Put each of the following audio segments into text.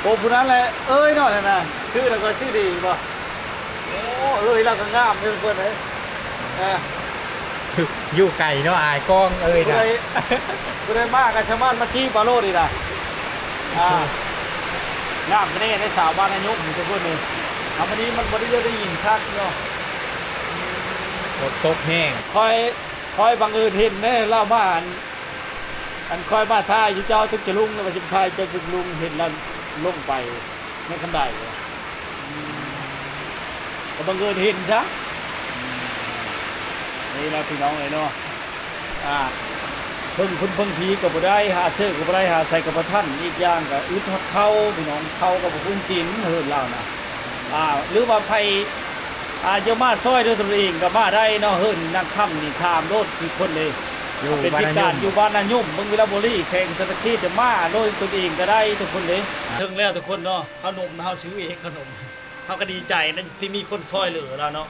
โอ้ผู้นั้นแหละเอ้ยหน่อยนะชื่อแล้วก็ชื่อดีป่ะโอ้เอ้ยเราก็งามเลยเพื่อนเลยอยู่ไก่เนาะอายกล้องเอ้ยนะผู้ใดมากกันชาวบ้านมาจี้ปลาโลดีนะงามแน่ในสาวบ้านนายกมีทุกคนเลยทำวันนี้มันบริเวณได้ยินคักเนาะฝนตกแห้งคอยบังเอิญเห็นแน่เล่าบ้านอันคอยบ้านท่าอยู่เจ้าทุกจะลุงแล้วมาจิมพายจะทุกลุงเห็นแล้วลงไปในคันไดก็บังเอิญเห็นซะนี่นะพี่น้องเลยเนาะเพิ่งพีกับบุได้หาเสื้อกับบุได้หาใส่กับท่านอีกอย่างกับอึดเข้าพี่น้องเข้ากับบุ้งกินเฮิร์นเล่านะหรือว่าไผ่เจ้ามาซอยด้วยตัวเองกับมาได้เนาะเฮิร์นนั่งค่ำนี่ทามโลดกี่คนเลยเป็นพิการอยู่บ้านนายุ่มเมืองวิลาบุรีแข่งสตรีจะมาโดยตัวเองก็ได้ทุกคนเลยถึงแล้วทุกคนเนาะขนมเฮาซื้อเองขนมเขาก็ดีใจนะที่มีคนซอยเหลือแล้วเนาะ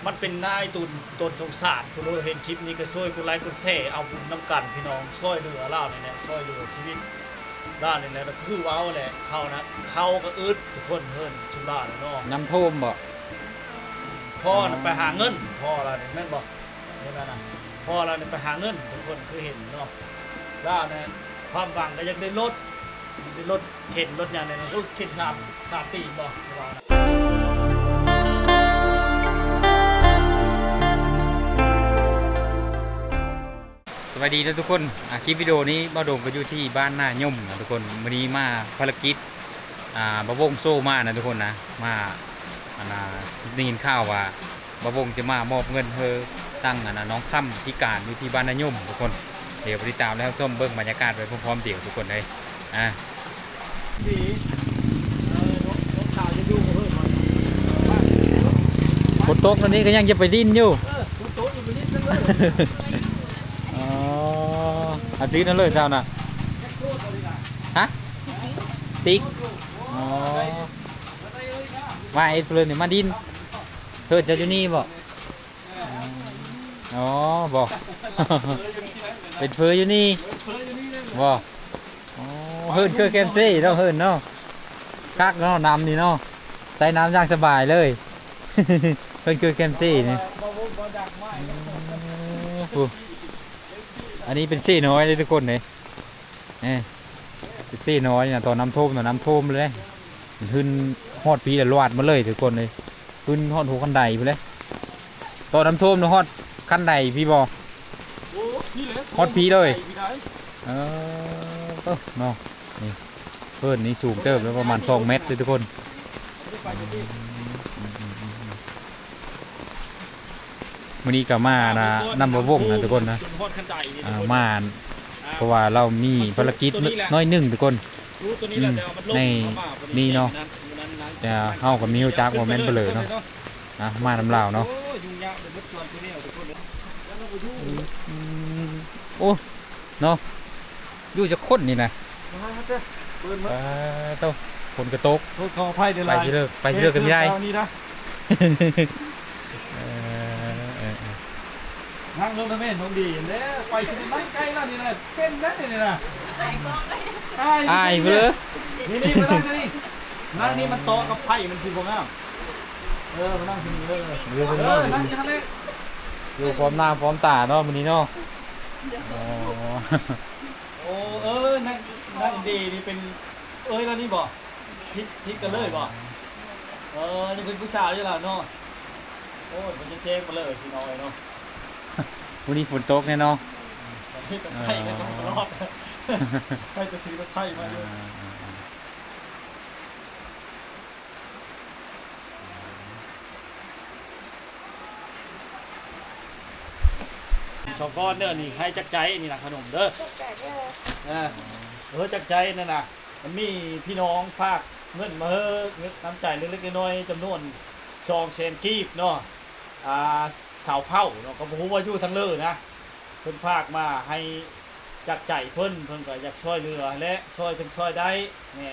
มันเป็นนายตุนตนสงสารคุณรู้เห็นคลิปนี้ก็ช่วยคุณไลค์คุณแชร์เอาบุญน้ำกันพี่น้องช่วยเหลือเล่าเนี่ยช่วยเหลือชีวิตด้านนี้นะคือว้าวแหละเขานะเขาก็อึดทุกคนเฮิร์นชุมล่าเนาะน้ำท่วมบ่พ่อไปหาเงินพ่อเราเนี่ยแม่นบอกนี่นะพ่อเราเนี่ยไปหาเงินทุกคนคือเห็นเนาะด้านนี้ความหวังก็ยังได้ลดเข็นรถอย่างนี้นะก็เข็นสามปีบอกว่าสวัสดีทุกคนคลิปวิดีโอนี้บ่าวโด่งก็อยู่ที่บ้านหน้าย่มนะทุกคนวันนี้มาภารกิจบ่าววงโซ่มานะทุกคนนะมาได้ยินข่าวว่าบ่าววงจะมามอบเงินเธอตั้งน้องค่ำพิการอยู่ที่บ้านหน้าย่มทุกคนเดี๋ยวไปติดตามแล้วส้มเบิ้งบรรยากาศไปพร้อมๆเดี๋ยวทุกคนเลยดีน้องสาวจะดูเพิ่มฝนตกตอนนี้ก็ยังจะไปดิ้นอยู่ฝนตกอยู่ไปดิ้นเลยอาชีพนั่นเลยเจ้าน่ะฮะติ๊กว่าไอ้เพื่อนเนี่ยมาดินเธอจะอยู่นี่บ่อ๋อบ่เป็นเพื่ออยู่นี่บ่เฮิร์นคือแคมซี่เนาะเฮิร์นเนาะคักเนาะน้ำนี่เนาะใส่น้ำย่างสบายเลยเฮิร์นคือแคมซี่นี่อันนี้เป็นซี่น้อยเลยทุกคนเลยเป็นซี่น้อยนะตอนน้ำท่วมเลยขึ้นฮอดปีละลวดมาเลยทุกคนเลยขึ้นฮอดหัวคันไดไปเลยตอนน้ำท่วมนะฮอดคันไดพี่บอฮอดปีเลยเนาะนี่เพิ่นนี่สูงเติบแล้วประมาณ2 เมตรเลยทุกคนวันนี้ก็มานะนำบ่วงนะทุกคนนะมาเพราะว่าเรามีภารกิจน้อยหนึ่งทุกคนในนี่เนาะจะเข้ากับมิวจากโมเมนต์ไปเลยเนาะมาน้ำลาวเนาะโอ้เนาะอยู่จะค้นนี่นะเต้าคนกระตกไปเลิกกันไม่ได้นั่งลงนะแม่น้องดีเนี่ยไปที่นั่งใกล้แล้วนี่นะเป็นได้นี่นะอายเพื่อนี่มานั่งนี่นั่งนี่มันโตกับไผ่มันคือพวกนั้นมานั่งที่นี่เลยนั่งที่ทะเลอยู่พร้อมหน้าพร้อมตาเนาะวันนี้เนาะนั่งดีนี่เป็นแล้วนี่บ่พิกกันเลยบ่นี่เป็นผู้สาวใช่หรอเนาะโอ้ยมันจะเจ๊งมาเลยพี่น้อยเนาะวันนี้ฝนตกเนี่ยเนาะไผ่กันตลอดไผ่จะถือรถไผ่มาเลยชาวก้อนเด้อนี่ให้จักใจนี่นะขนมเด้อจักใจนั่นน่ะมันมีพี่น้องฝากเงินมาเงินน้ำใจเล็กๆน้อยๆจำนวน200,000 กีบเนาะสาวเผาเนาะก็บอกว่าอยู่ทั้งเลยนะเพิ่นฝากมาให้จักใจเพิ่นก็อยากช่วยเหลือและช่วยช่วยได้แม่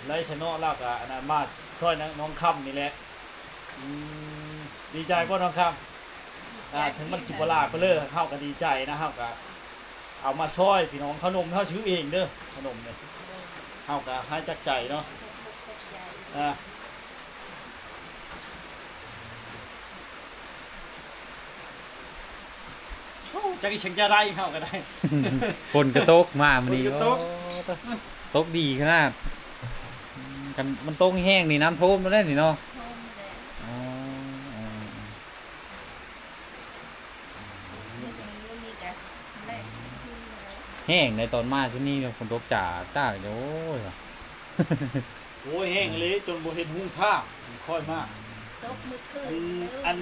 ไล่ชนะแล้วก็อันนั้นมาช่วยน้องค่ำนี่แหละดีใจพ่อน้องค่ำถึงมันสิบลาไปเลยเข้าก็ดีใจนะเข้าก็เอามาช่วยพี่น้องขนมเขาซื้อเองเด้อขนมเนี่ย เฮาก็ให้จักใจเนาะอ่าโอ้จักอีเชิงจะได้เฮาก็ได้ ฝนกระตกมามื้อนี้ ฝนกระตก โอ้ตกดีขนาดกันมันตกแห้งนี่น้ำท่วมแล้วได้นี่เนาะอ๋ออ๋อ แห้งในตอนมาที่นี่เนี่ยฝนตกจ่าต้าเดี๋ยวโอ้ย โอ้ยแห้งเลยจนบ่เห็นหุ้งท่าค่อยมาก ตกมือคื อัน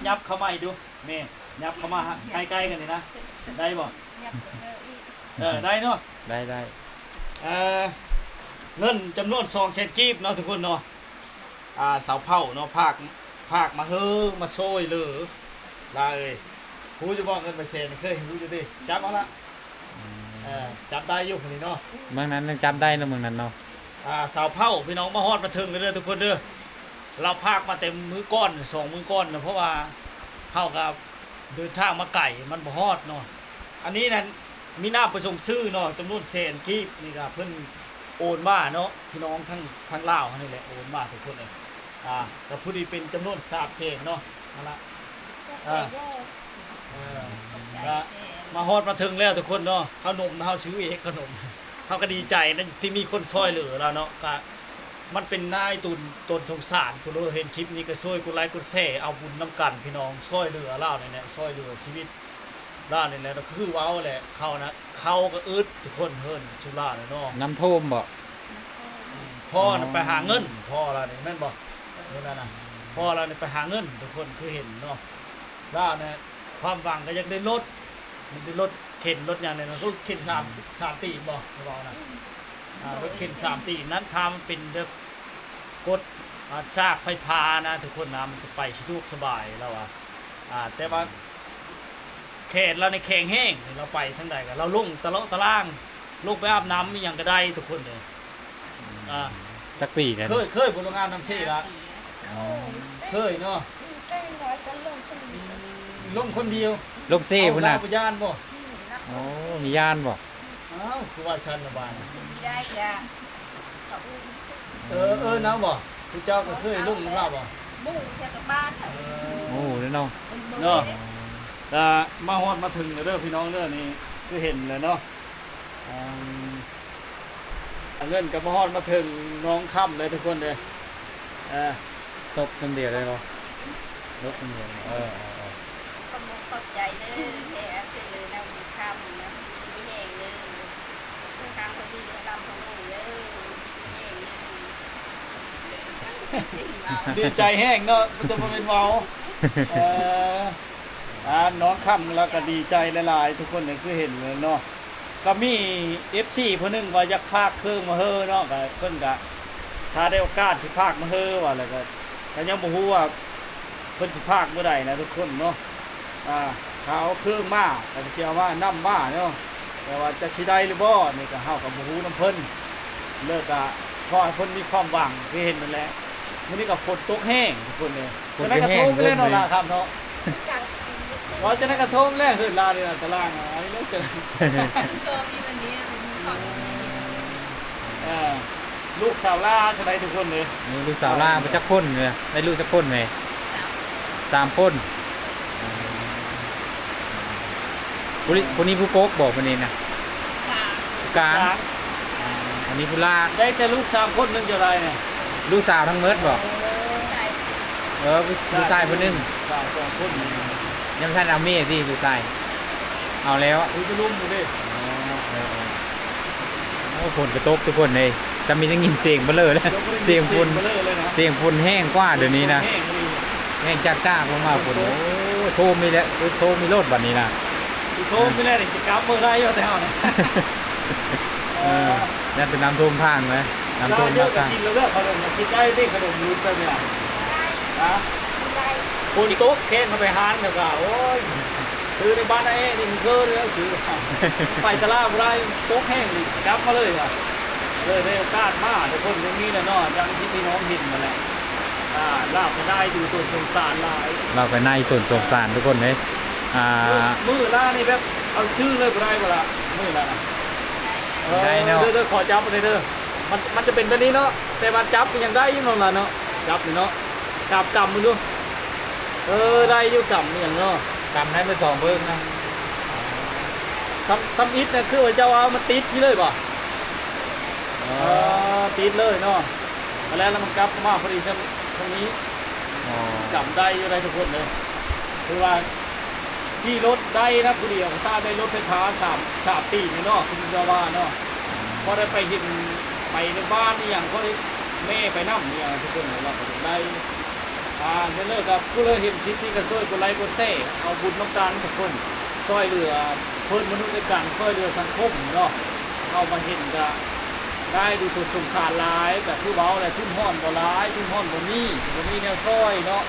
ยับเข้ามาอีกดูแม่ยับเข้ามาใกล้ๆกันนี่นะได้บ่ ยับอีก ได้เนาะ ได้ได้ เงินจำนวน2แสนกีบเนาะทุกคนเนาะเสาเผาเนาะภาคมาเฮ้อมาโซยเลยลาเอ้ยฮู้จะบอกเงินไปแสนเคยฮู้อยู่ดิจับเอาละจับได้อยู่คนนี้เนาะ เมืองนั้นยังจำได้นะเมืองนั้นเนาะ เสาเผาพี่น้องมาฮอดมาถึงกันเด้อทุกคนเด้อเราภาคมาเต็มมือก้อน2มือก้อนนะเพราะว่าเฮากับเดินทางมาไก่มันบ่ฮอดเนาะอันนี้นั่นมีหน้าประสงค์ซื้อเนาะจำนวนแสนกีบนี่ก็เพิ่นโอนมาเนาะพี่น้องทั้งลาวนี่แหละโอนมาทุกคนเลยแต่ผู้ที่เป็นจำนวน3แสนเนาะนั่นละมาฮอดมาถึงแล้วทุกคนเนาะขนมเฮาซื้อเองขนมเฮาก็ดีใจนะที่มีคนช่วยเหลือเราเนาะก็มันเป็นนายตุนตนสงสารผู้เห็นคลิปนี้ก็ช่วยกดไลค์กดแชร์เอาบุญน้ำกันพี่น้องช่วยเหลือเราเนี่ยช่วยเหลือชีวิตล่าเนี่ยแหละก็คือเว้าแหละเขาก็อึดทุกคนเฮินชุล่าเนาะ น้ำท่วมบ่ พ่อน่ะไปหาเงินพ่อเราเนี่ยแม่นบ่นี่นั่นน่ะพ่อเราเนี่ยไปหาเงินทุกคนคือเห็นเนาะล่าเนี่ยความหวังก็อยากได้รถมันได้รถเข็นรถอย่างเนี่ยนะรถเข็น3 ตีบ่เรานะรถเข็น3 ตีนั้นทำเป็นแบบกดซากไฟฟ้านะทุกคนนะมันจะไปสะดวกสบายแล้วแต่ว่าแขนเราในแข็งแห้งเราไปทั้งใดกันเราลงตะล่างลงไปอาบน้ำมีอย่างก็ได้ทุกคนเลยจักปีกัน เคยบนโรงงานน้ำเชี่ละเคยเนาะลงคนเดียว ลูกเซ่พุ่นน่ะ เอาย่านบ่ โอ้มีย่านบ่ อ้าวคือว่าชันละบาน ได้จ้ะ น้ำบ่พี่เจ้าก็เคยลงน้ำลาบ่ มุ่งแค่กับบ้าน โอ้เนาะ เนาะมาฮอดมาถึงเด้อพี่น้องเด้อนี่คือเห็นเลยเนาะเงินกับมาฮอดมาถึงน้องค่ำเลยทุกคนเลยตกคนเดียวเลยเนาะตกคนเดียวขอบใจเด้อแค่เป็นเลยนะมีคำนะมีแห้งเลยทางคนดีทำของหนูเลยดีใจแห้งเนาะมันจะมาเป็นเมาน้องค่ำแล้วก็ดีใจหลายๆทุกคนเนี่ยคือเห็นเลยเนาะก็มี FC ผู้นึงว่าอยากพากเครื่องมาเฮ้อเนาะก็เพิ่นก็ถ้าได้โอกาสสิพากมาเฮ้อว่าแล้วก็ยังบ่ฮู้ว่าเพิ่นสิพากเมื่อใดนะทุกคนเนาะเขาเครื่องมาแต่เชื่อว่าน้ำมาเนาะแต่ว่าจะสิได้หรือบ่นี่ก็เฮาก็บ่ฮู้นำเพิ่นเลิกก็ขอให้เพิ่นมีความหวังที่เห็นนั่นแหละมื้อนี้ก็ฝนตกแห้งทุกคนเลยจะได้กระทงไปเล่นเนาะล่ะครับเนาะว่าจะได้กระทงแรกคือลานี่น่ะตารางอันนี้แล้วเจอตัวมีวันนี้ลูกสาวล่าจะได้ทุกคนเลยนี่ลูกสาวล่าไปจักคนเลยได้ลูกจักคนไหม3 คนคนนี้ผู้โก๊กบอกคนนี้นะกลางอันนี้ผู้ล่าได้แต่ลูก3 คนนึงจะได้เนี่ยลูกสาวทั้งเมิดบอกผู้ชายคนนึง2 คนยังท่านเอาเมียที่ผู้ชายเอาแล้วคุณจะลุ่มดูดิโอ้ฝนกระตกทุกคนเลยจะมีทั้งยินเสียงเบลอเลยเสียงฝนแห้งกว่าเดี๋ยวนี้นะแห้งจ้าลงมาฝนโอ้โทรมีแล้วโทรมีรถแบบนี้นะโทรมีแล้วจะกลับเมื่อไรอยู่แต่เอาเนี่ยนั่นเป็นน้ำท่วมทางไหมน้ำท่วมทางกินแล้วขนมกินได้ที่ขนมรุ่นไปเนี่ยคนโต๊ะเค้นมาไปหานเดี๋ยวก็โอ้ยซื้อในบ้านไอ้นี่มันเกินแล้วซื้อไปตลาดไรโต๊ะแห้งนี่กลับมาเลยอ่ะเลยได้โอกาสมาทุกคนอย่างนี้นะเนาะดังที่พี่น้องเห็นมาแหละลาบก็ได้ดูตัวสงสารหลายเราไปในส่วนสงสารทุกคนเลยมือล่านี่แบบเอาชื่อเลยไรเวลามือล่ะได้เนาะเด้อขอจับไปเลยเด้อ มันจะเป็นแบบนี้เนาะแต่มันจับก็ยังได้อยังนั่นล่ะเนาะจับอยู่เนาะจับกำมือดูได้อยู่กำอย่างเนาะ ทำให้ไปสองเบิ้งนะ ทำอิฐเนี่ยคือว่าเจ้าเอามาติดนี่เลยป่ะติดเลยเนาะแล้วมันกลับมาพอดีตรงนี้กำได้อยู่ได้ทุกคนเลยคือว่าที่รถได้นะผู้เดียวตาได้รถไฟฟ้า3 ปีนี่เนาะคุณเจ้าว่าเนาะพอได้ไปเห็นไปในบ้านนี่อย่างก็แม่ไปนั่งเนี่ยทุกคนเราก็ได้ไม่เลิกครับกูเลยเห็นคลิปนี้ก็ช่วยกดไลค์กดแชร์เอาบุญน้ำตาลทุกคนช่วยเหลือเพื่อนมนุษย์ด้วยกันช่วยเหลือสังคมเนาะเอามาเห็นก็ได้ดูถูกสงสารร้ายแต่คือเบาอะไรทุ่มห้อนบ่ร้ายทุ่มห้อนบ่มีแนวช่วยเนาะ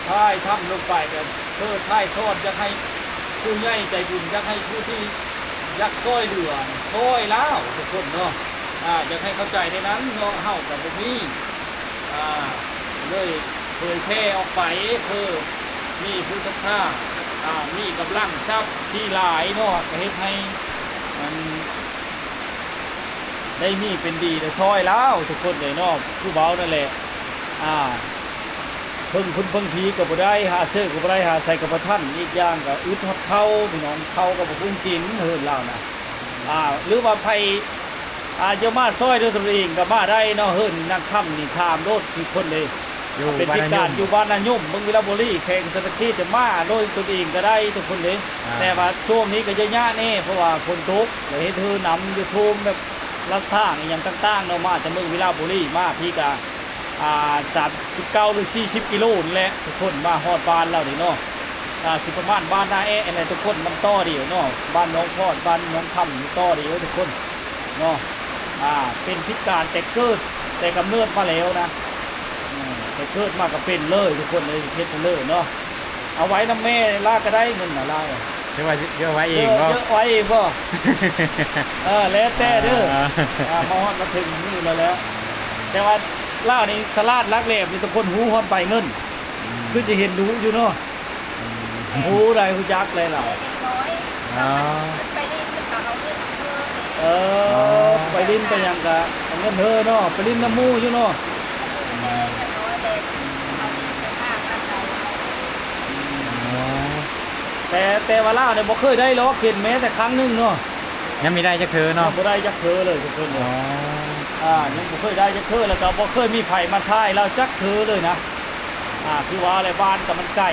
ท้ายทำลงไปแบบท้ายทอดจะให้ผู้ใหญ่ใจบุญจะให้ผู้ที่ยักษ์ช่วยเหลือช่วยแล้วทุกคนเนาะจะให้เข้าใจในนั้นเนาะเฮากับบ่มีเลยเผยแพร่ออกไปมีผู้ศรัทธามีกำลังทรัพย์ที่หลายเนาะก็เฮ็ดให้มันได้มีเป็นดีแต่ซอยแล้วทุกคนเลยเนาะผู้เบานั่นแหละเพิ่งผีกับบ่ได้หาเสื้อกับบ่ได้หาใส่กับบ่ทันอีกอย่างก็อึดฮอดเข้าพี่น้องเข้ากับบ่คุ้นกินเฮิ่นแล้วนะหรือว่าไผจะมาซอยด้วยตัวเองก็มาได้เนาะเฮิ่นนักค่ำนี่ถามโลดทุกคนเลยเป็นพิการอยู่บ้านนายุ่มเมืองวิลาบุรีแข่งสตรีจะมาโดยตัวเองก็ได้ทุกคนเลยแต่ว่าช่วงนี้ก็จะยากแน่เพราะว่าฝนตกเลยให้เธอนำยูทูบแบบลัดทางอย่างต่างๆเนาะมาจากเมืองวิลาบุรีมาพี่กา39 หรือ 40 กิโลนี่แหละทุกคนมาฮอดบ้านเรานี่เนาะสิประมาณบ้านนาอะไรทุกคนมันต่อเดียวเนาะบ้านน้องพอดบ้านน้องคำนี่ต่อเดียวทุกคนเนาะเป็นพิการแต่เกิดแต่กำเนิดมาแล้วนะแต่เกิดมาก็เป็นเลยทุกคนเลยเพชรเลยเนาะเอาไว้น้ำแม่ลากก็ได้เงินน่ะลากเยอะไว้เองก็เยอะไว้เองก็แล้วแต่เด้อมาฮอดมาถึงนี่แล้วแต่ว่าล่านี่สลาดลักเล็บนี่ทุกคนหูฮอดไปเงินคือจะเห็นรู้อยู่เนาะหูใดหูจักเลยล่ะไปดินเขาเอาเงินไปดินไปยังกะเอาเงินเนาะไปดินน้ำมูอยู่เนาะแต่ว่าล่าเนี่ยบ่เคยได้ล้อเข็นแม้แต่ครั้งนึงเนาะยังไม่ได้จักเธอเนาะบ่ได้จักเธอเลยทุกคนยังบ่เคยได้จักเธอแล้วก็บ่เคยมีไผมาทายเราจักเธอเลยนะคือว่าอะไรบ้านกับมันไก่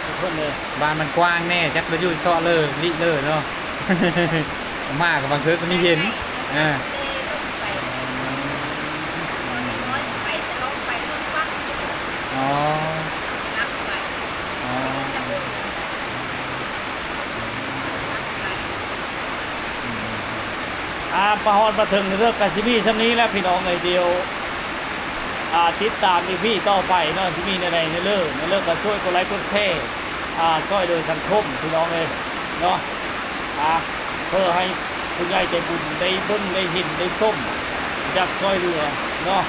ทุกคนเลยบ้านมันกว้างแน่จักไปอยู่เซาะเลยลิเลยเนาะมากกับบางเธอก็ไม่เห็นประหอนมาถึงเรื่องกาซิมีชั้นนี้แล้วพี่น้องเลยเดียวติดตามพี่ต่อไปเนาะที่มีในเรื่องก็ช่วยกดไลค์กดแชร์ช่วยโดยสังคมพี่น้องเลยเนาะเพื่อให้ผู้ใหญ่ใจบุญได้เบิ้งได้เห็นได้ส้มจากช่วยเรือเนาะ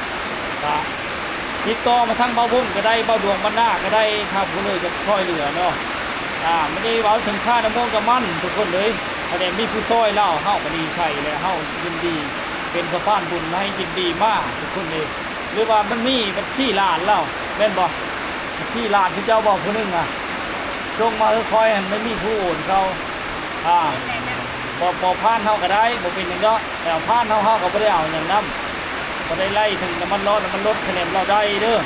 ติดต่อมาทั้งเบาบุญก็ได้เบาดวงบ้านหน้าก็ได้ครับก็เลยจะช่วยเรือเนาะไม่ได้เบาถึงค่าน้ำมันกับมันทุกคนเลยแต่มีผู้ซอยเล่าเฮาก็ดีใจเลยเฮายินดีเป็นสะพานบุญให้ยินดีมากทุกคนเลยหรือว่ามันมีบัญชีลานเล่าแม่นบอกบัญชีลานที่เจ้าบอกคนนึงจงมาคอยไม่มีผู้โอนเขาพอผ่านเฮาก็ได้บ่เป็นอย่างก็แต่ผ่านเฮาก็ไม่ได้เอาอย่างนั้นก็ได้ไล่ถึงน้ำมันลดคะแนนเราได้เด้อ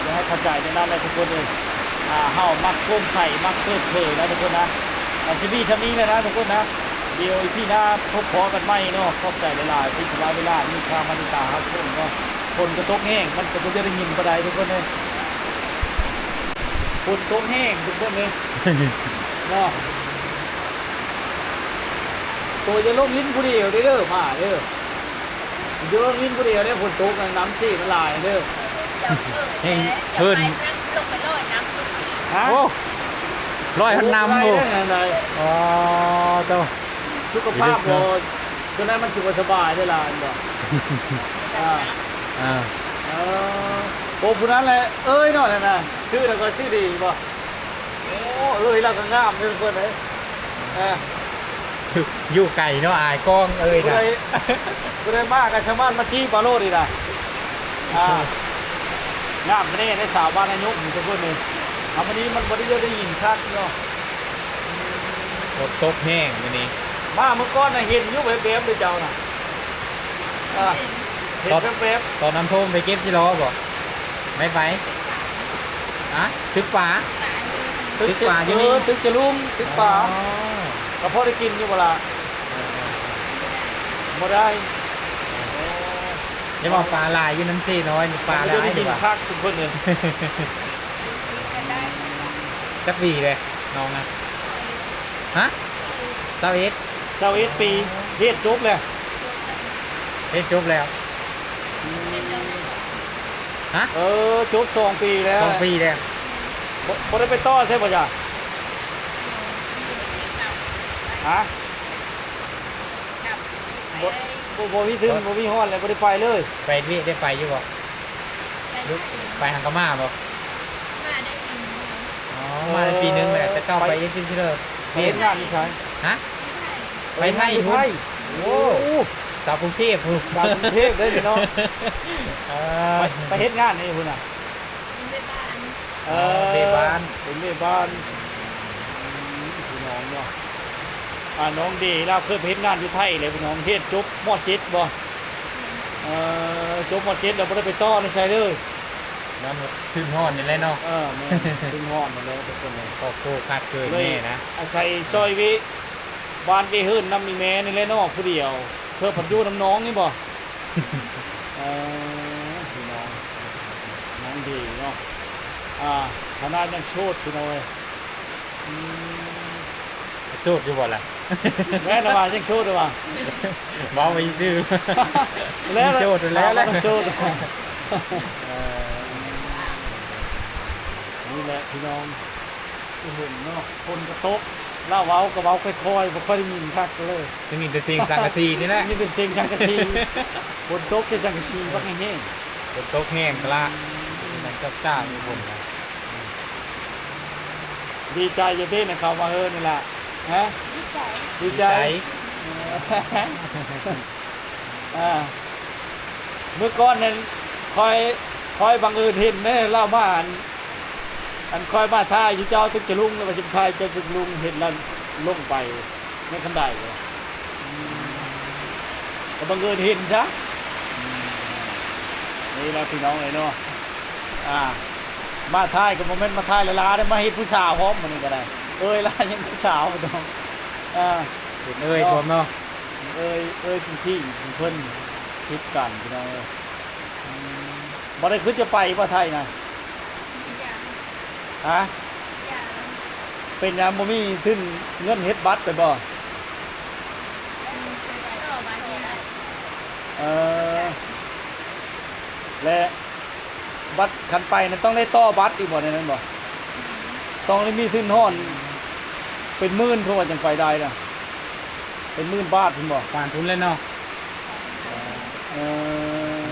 จะให้เข้าใจในนั้นเลยทุกคนเลยเฮามักก้มใส่มักเกิดเผยนะทุกคนนะชิบี้ชั้นนี้เลยนะทุกคนนะเดี๋ยวพี่หน้าพบพอกันไหมเนาะขอบใจเวลาที่สบายเวลามีความมันตาครับทุกคนก็คนกระตกแห้งมันกระตกจะได้ยินประใดทุกคนเลยคนตกแห้งทุกคนเลยเนาะตัวจะลงลิ้นผู้เดียวเด้อมาเด้อจะลงลิ้นผู้เดียวเนี่ยฝนตกน้ำซีละลายเด้อเพิ่นลงไปลอยน้ำโอ้ร้อยพันน้ำดูอ๋อตัวสุขภาพเราตัวนั้นมันสุขสบายได้ละอันบอกโอ้ผู้นั้นเลยเนาะนะชื่อเราก็ชื่อดีป่ะโอ้เราก็งามเพื่อนเลย อยู่ไก่เนาะอายกล้องเอ้ย กู นะ ได้กูได้มากกับชาวบ้านมาจี้ปลาโลดอีกนะงามไม่ได้ได้สาวบ้านอายุอยู่ทุกคนเลยวันนี้มันบริเวณได้ยินคักเนาะ ฝนตกแห้งมื้อนี้ มาเมื่อก่อนน่ะเห็นอยุบแบบๆเลยเจ้าน่ะเห็นแบบ ตอนน้ำท่วมไปเก็บที่ล้อบ่ไม่ไปอะตึกป่า ๆ ตึกป่าอยู่นี่ ตึกจะลุ่มตึกป่า อ๋อ ก็พอได้กินอยู่เวลาบ่ได้ อย่าบอกปลาลายอยู่น้ำซีน้อยปลาลาย ได้ ดี กิน กว่า คักทุกคนเลย จักปีเลยน้องนะฮะ21 21 ปีเฮ็ดจบแล้ว เฮ้ยจบแล้วฮะ จบ2 ปีแล้ว 2 ปีแล้ว บ่ได้ไปต่อใช่ป่ะจ๊ะฮะบ่มีถึงบ่มีฮอดเลยบ่ได้ไปเลย ไปนี่ได้ไปอยู่บ่ไปหังกะมาบ่อ๋อมาในปีนึงแหละจะเข้าไปเอ็นที่เลิศ ไปเฮ็ดงานนี่ใช่ ฮะไปไทย ไทย โอ้สาวกรุงเทพพุ่น ดาวกรุงเทพเด้อพี่น้อง เอ ไปเฮ็ดงานนี่พุ่นน่ะ เดบ้าน เป็นแม่บ้านพี่น้องเนาะน้องดีเราเคยไปเฮ็ดงานอยู่ไทยเลยพี่น้องเฮ็ดจบม .7 บ่จบม .7 แล้วบ่ได้ไปต่อนี่ใช่เลย แล้วขึ้นห้อนนี่แหละเนาะ แม่ถึงฮอดมาแล้วทุกคนเลย ครอบครัวขาดเกิน เลย แน่นะ อาศัยซอยวิบ้านไปเฮิรนนำมีแม่นี่แหละเนาะผู้เดียวเพื่อผัดอยู่น้ำน้องนี่บ่พี่น้องน้องดีเนาะขนาดยังโชดพี่น้อย สูดอยู่บ่ล่ะ แม่ระบาดยังโชดระบาด บ่ไปซื้อ แล้ว มีโชดอยู่แล้วแหละ โชดนี่แหละพี่น้องที่เห็นเนาะคนกระตกเล่าเว้ากระเว้าค่อยๆบ่ค่อยได้ยินคักเลย จะมีแต่เสียงสังกะสีนี่แหละ นี่เป็นเสียงจังกะชีคนตกเป็นจังกะชีบักแห้ง ฝนตกแห้งกะละนั่นก็จ้าอยู่ผมนะ ๆดีใจจะได้นะเขามานี่แหละฮะดีใจ เมื่อก่อนนั้นคอยบังเอิญเห็นแม่เล่ามาอันคอยมาท่าอยู่เจ้าตึกจะลุงแล้วมาจิบทายเจ้าตึกลุงเห็นแล้วลงไปในคันไดเลยก็บังเอิญเห็นซะนี่เราพี่น้องเลยเนาะมาท่ายกับโมเมนต์มาท่ายละลาได้มาเห็นผู้สาวพร้อมมันนี่ก็ได้ล่ะยังผู้สาวพี่น้องเห็นผมเนาะ ที่เพิ่นคิดกันพี่น้องบ่ได้คือจะไปว่าไทยนะฮะเป็นยังบ่มีถึงเงินเฮ็ดบัตรไปบ่และบัตรคันไปนั้นต้องได้ต่อบัตรอีกบ่ในนั้นบ่ต้องได้มีถึงฮ้อนเป็นหมื่นเพิ่นว่าจังไปได้น่ะเป็นหมื่นบาทเพิ่นบ่ ผ่านทุนเลยเนาะ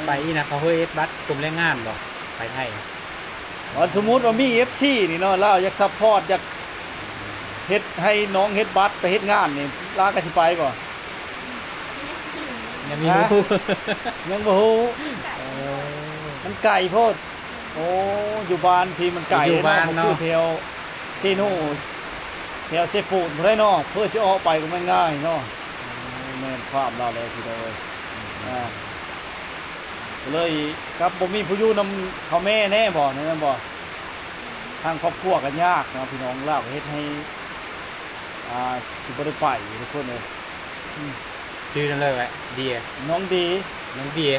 ไปอีนะเขาเฮ้ยบัตรกลุ่มแรงงานบ่ไปไทย สมมุติว่ามี FC นี่เนาะเราอยากซัพพอร์ตอยากเฮ็ดให้น้องเฮ็ดบัตรไปเฮ็ดงานนี่ลาก็สิไปบ่ ยังมีรู้ ยังบ่ฮู้มันไกลโพดโอ้อยู่บ้านพี่มันไกล อยู่บ้านเนาะ คือแถวซีโน่แถวเซปูนบ่ได้เนาะเพื่อสิออกไปก็ไม่ง่ายเนาะแม่นความเราเลยพี่น้องเลยครับบ่มีผู้อยู่นำเขาแม่แน่บ่นั่นบ่ทางครอบครัวกันยากนะพี่น้องลาวเฮ็ดให้สิบ่ได้ไปทุกคนเลย ชื่อนั่นเลยแหละเดีย น้องดี น้องเดีย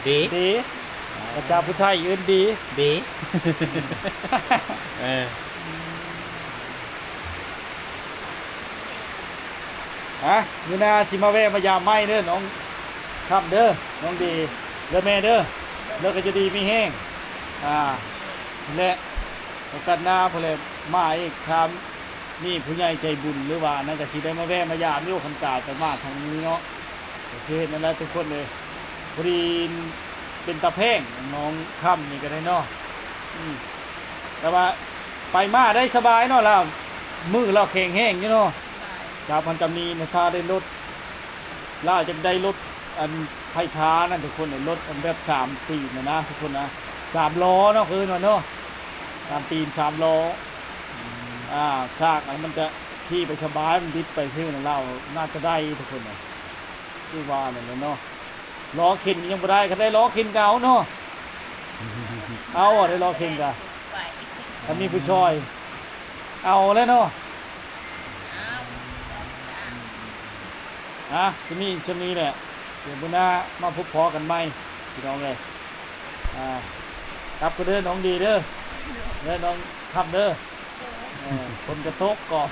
ดี ดีประชาพุทธไทยอื่นดี ดีอยู่นาสิมาแวะมายามไม้เด้อน้องครับเด้อน้องดีเด้อแม่เด้อแล้วก็จะดีมีแห้งและโอกาสหน้าพุ่นแหละมาอีกครับนี่ผู้ใหญ่ใจบุญหรือว่านั่นก็สิได้มาแวะมายามอยู่คันตาไปมาทางนี้เนาะโอเคนั่นแหละทุกคนเลยพอดีเป็นตาแพงน้องค่ำนี่ก็ได้เนาะแต่ว่าไปมาได้สบายเนาะแล้วมือเราแข็งแห้งอยู่เนาะ จากมันจะมีนะถ้าได้รถล่าจะได้รถอันไฟท้านั่นทุกคนเนี่ยรถอันแบบ3 ปีนะทุกคนนะ3 ล้อเนาะคือเนาะ3 ปีน3 ล้อซากอันมันจะที่ไปสบายมันดิดไปเพื่อนเราน่าจะได้ทุกคนเนี่ยที่ว่าเนี่ยเนาะล้อเข็นยังไม่ได้ก็ได้ล้อเข็นเก่าเนาะเอาได้ล้อเข็นกันถ้ามีผู้ช่วยเอาแล้วเนาะสมีแหละเดี๋ยวบุญนามาพบพอกันไหมพี่น้องเลยครับก็เด้อน้องดีเด้อน้องขับเด้อคนกระทบก่อน